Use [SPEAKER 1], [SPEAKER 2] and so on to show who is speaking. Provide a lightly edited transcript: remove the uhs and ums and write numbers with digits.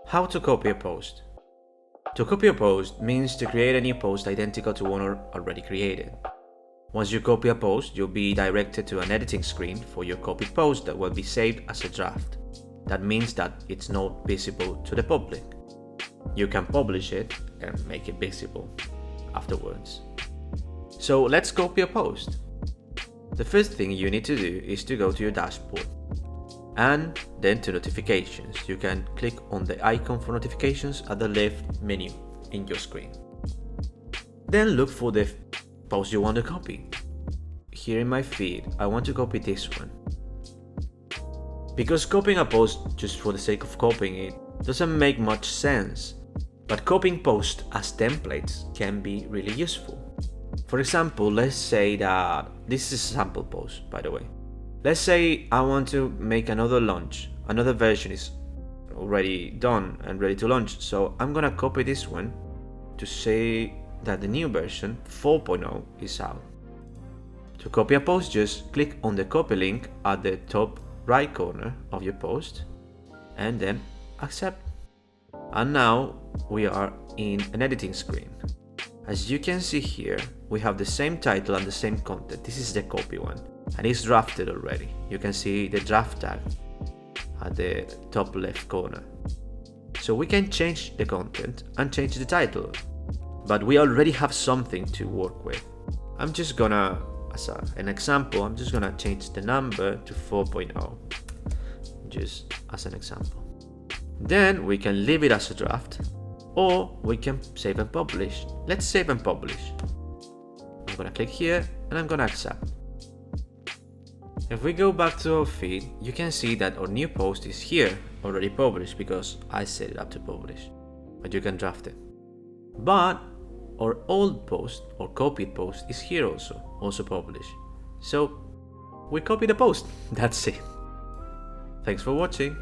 [SPEAKER 1] How to copy a post. To copy a post means to create a new post identical to one already created. Once you copy a post, you'll be directed to an editing screen for your copied post that will be saved as a draft. That means that it's not visible to the public. You can publish it and make it visible afterwards. So let's copy a post. The first thing you need to do is to go to your dashboard and then to notifications. You can click on the icon for notifications at the left menu in your screen. Then look for the post you want to copy. Here in my feed, I want to copy this one. Because copying a post just for the sake of copying it doesn't make much sense, but copying posts as templates can be really useful. For example, let's say that this is a sample post, by the way. Let's say I want to make another launch. Another version is already done and ready to launch, so I'm gonna copy this one to say that the new version 4.0 is out. To copy a post, just click on the copy link at the top right corner of your post and then accept. And now we are in an editing screen. As you can see here, we have the same title and the same content. This is the copy one and it's drafted already. You can see the draft tag at the top left corner. So we can change the content and change the title, but we already have something to work with. I'm just gonna, as an example, I'm just gonna change the number to 4.0, just as an example. Then we can leave it as a draft, or we can save and publish. Let's save and publish. I'm gonna click here and I'm gonna accept. If we go back to our feed, you can see that our new post is here, already published because I set it up to publish, but you can draft it. But our old post or copied post is here also published. So we copy the post. That's it. Thanks for watching.